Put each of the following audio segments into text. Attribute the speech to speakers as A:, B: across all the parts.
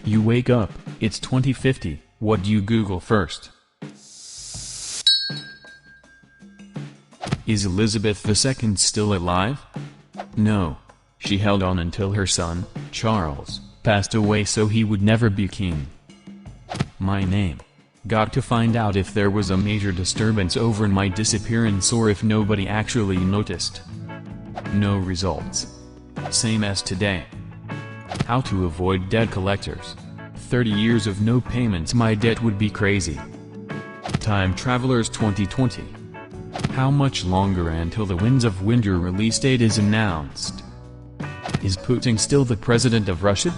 A: You wake up, it's 2050, what do you Google first? Is Elizabeth II still alive? No. She held on until her son, Charles, passed away so he would never be king. My name. Got to find out if there was a major disturbance over my disappearance or if nobody actually noticed. No results. Same as today. How to avoid debt collectors. 30 years of no payments, my debt would be crazy. Time Travelers 2020. How much longer until the Winds of Winter release date is announced? Is Putin still the president of Russia?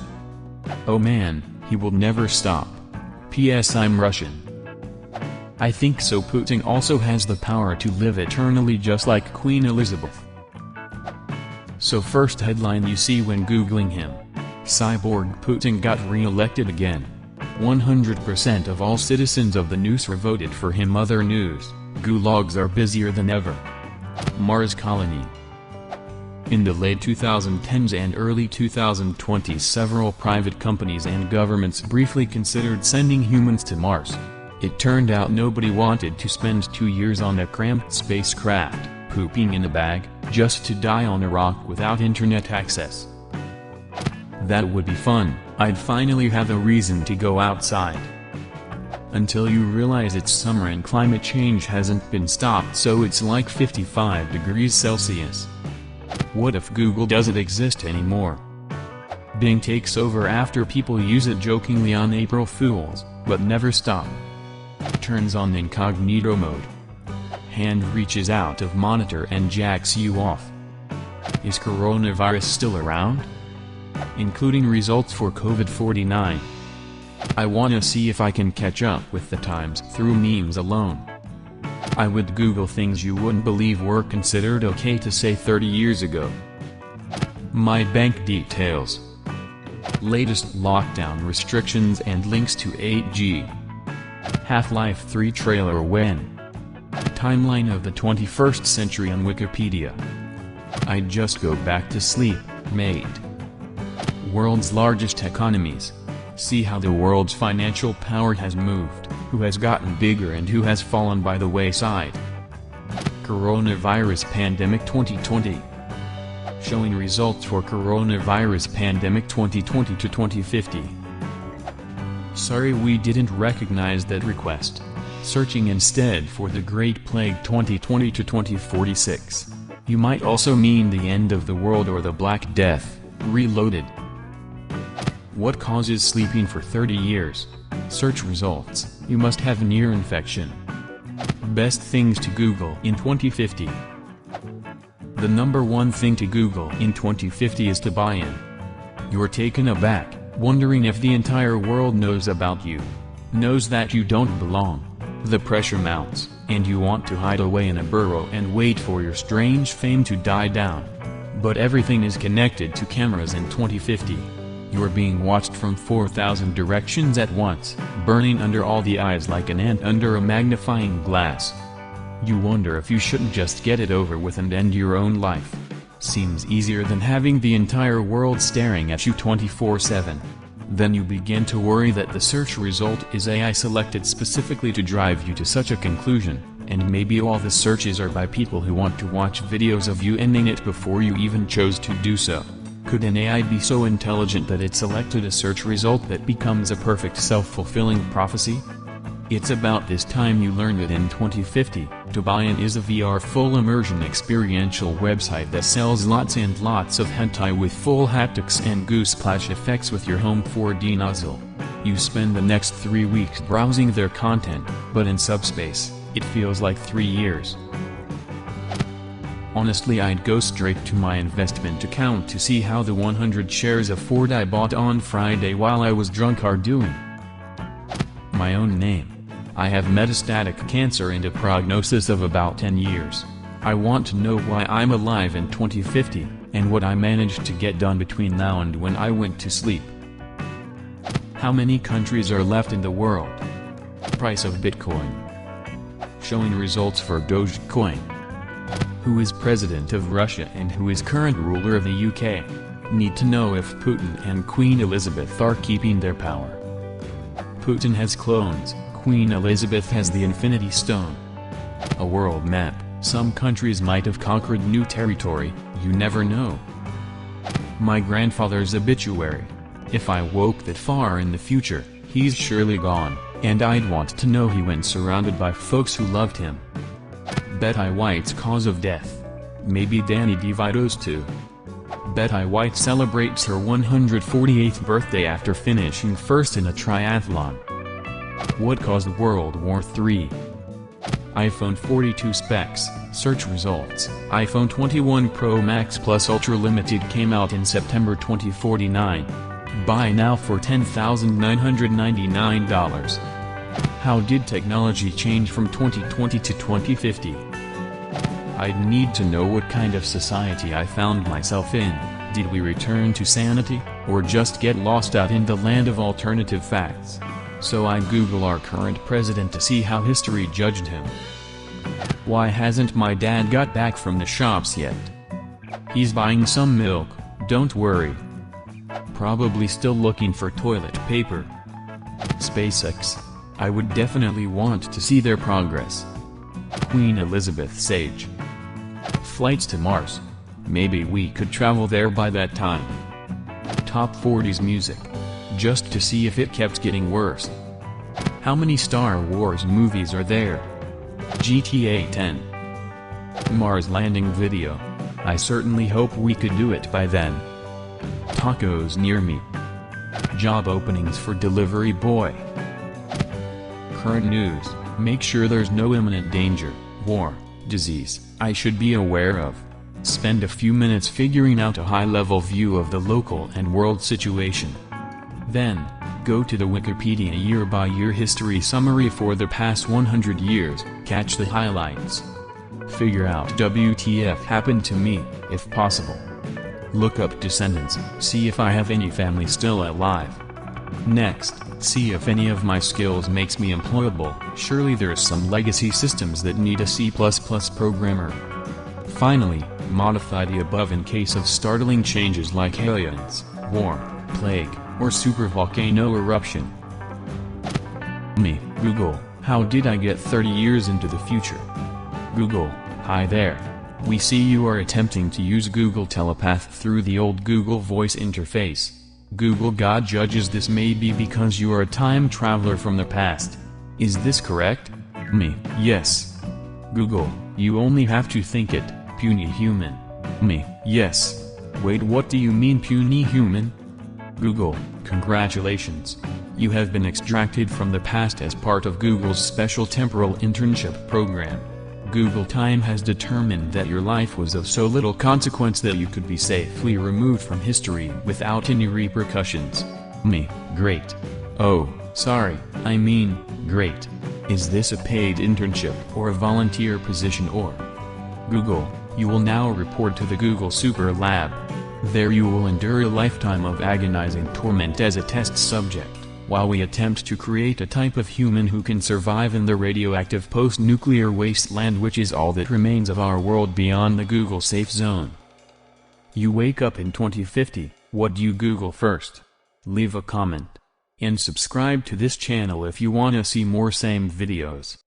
A: Oh man, he will never stop. P.S. I'm Russian. I think so. Putin also has the power to live eternally just like Queen Elizabeth. So first headline you see when googling him. Cyborg Putin got re-elected again. 100% of all citizens of the Newsra voted for him. Other news, gulags are busier than ever. Mars colony. In the late 2010s and early 2020s, several private companies and governments briefly considered sending humans to Mars. It turned out nobody wanted to spend 2 years on a cramped spacecraft, pooping in a bag, just to die on a rock without internet access. That would be fun, I'd finally have a reason to go outside. Until you realize it's summer and climate change hasn't been stopped, so it's like 55 degrees Celsius. What if Google doesn't exist anymore? Bing takes over after people use it jokingly on April Fools, but never stop. Turns on incognito mode. Hand reaches out of monitor and jacks you off. Is coronavirus still around? Including results for COVID-49. I wanna see if I can catch up with the times through memes alone. I would Google things you wouldn't believe were considered okay to say 30 years ago. My bank details. Latest lockdown restrictions and links to 8G. Half-Life 3 trailer when? Timeline of the 21st century on Wikipedia. I'd just go back to sleep, mate. World's largest economies. See how the world's financial power has moved, who has gotten bigger and who has fallen by the wayside. Coronavirus Pandemic 2020. Showing results for Coronavirus Pandemic 2020 to 2050. Sorry we didn't recognize that request. Searching instead for the Great Plague 2020 to 2046. You might also mean the end of the world or the Black Death, reloaded. What causes sleeping for 30 years? Search results, you must have an ear infection. Best things to Google in 2050. The number one thing to Google in 2050 is to buy in. You're taken aback, wondering if the entire world knows about you. Knows that you don't belong. The pressure mounts, and you want to hide away in a burrow and wait for your strange fame to die down. But everything is connected to cameras in 2050. You're being watched from 4,000 directions at once, burning under all the eyes like an ant under a magnifying glass. You wonder if you shouldn't just get it over with and end your own life. Seems easier than having the entire world staring at you 24/7. Then you begin to worry that the search result is AI selected specifically to drive you to such a conclusion, and maybe all the searches are by people who want to watch videos of you ending it before you even chose to do so. Could an AI be so intelligent that it selected a search result that becomes a perfect self-fulfilling prophecy? It's about this time you learn that in 2050, Tobian is a VR full immersion experiential website that sells lots and lots of hentai with full haptics and goose splash effects with your home 4D nozzle. You spend the next 3 weeks browsing their content, but in subspace, it feels like 3 years. Honestly, I'd go straight to my investment account to see how the 100 shares of Ford I bought on Friday while I was drunk are doing. My own name. I have metastatic cancer and a prognosis of about 10 years. I want to know why I'm alive in 2050, and what I managed to get done between now and when I went to sleep. How many countries are left in the world? Price of Bitcoin. Showing results for Dogecoin. Who is president of Russia and who is current ruler of the UK? Need to know if Putin and Queen Elizabeth are keeping their power. Putin has clones, Queen Elizabeth has the Infinity Stone. A world map, some countries might have conquered new territory, you never know. My grandfather's obituary. If I woke that far in the future, he's surely gone, and I'd want to know he went surrounded by folks who loved him. Betty White's cause of death. Maybe Danny DeVito's too. Betty White celebrates her 148th birthday after finishing first in a triathlon. What caused World War III? iPhone 42 specs, search results. iPhone 21 Pro Max Plus Ultra Limited came out in September 2049. Buy now for $10,999. How did technology change from 2020 to 2050? I'd need to know what kind of society I found myself in. Did we return to sanity, or just get lost out in the land of alternative facts? So I Google our current president to see how history judged him. Why hasn't my dad got back from the shops yet? He's buying some milk, don't worry. Probably still looking for toilet paper. SpaceX. I would definitely want to see their progress. Queen Elizabeth's age. Flights to Mars. Maybe we could travel there by that time. Top 40s music. Just to see if it kept getting worse. How many Star Wars movies are there? GTA 10. Mars landing video. I certainly hope we could do it by then. Tacos near me. Job openings for delivery boy. Current news. Make sure there's no imminent danger, war, disease, I should be aware of. Spend a few minutes figuring out a high-level view of the local and world situation. Then, go to the Wikipedia year-by-year history summary for the past 100 years, catch the highlights. Figure out WTF happened to me, if possible. Look up descendants, see if I have any family still alive. Next, see if any of my skills makes me employable. Surely there's some legacy systems that need a C++ programmer. Finally, modify the above in case of startling changes like aliens, war, plague, or supervolcano eruption. Me, Google, how did I get 30 years into the future? Google, hi there. We see you are attempting to use Google Telepath through the old Google Voice interface. Google God judges this may be because you are a time traveler from the past. Is this correct? Me, yes. Google, you only have to think it, puny human. Me, yes. Wait, what do you mean puny human? Google, congratulations. You have been extracted from the past as part of Google's special temporal internship program. Google Time has determined that your life was of so little consequence that you could be safely removed from history without any repercussions. Me, great. Oh, sorry, I mean, great. Is this a paid internship or a volunteer position or? Google, you will now report to the Google Super Lab. There you will endure a lifetime of agonizing torment as a test subject, while we attempt to create a type of human who can survive in the radioactive post-nuclear wasteland which is all that remains of our world beyond the Google safe zone. You wake up in 2050, what do you Google first? Leave a comment. And subscribe to this channel if you wanna see more same videos.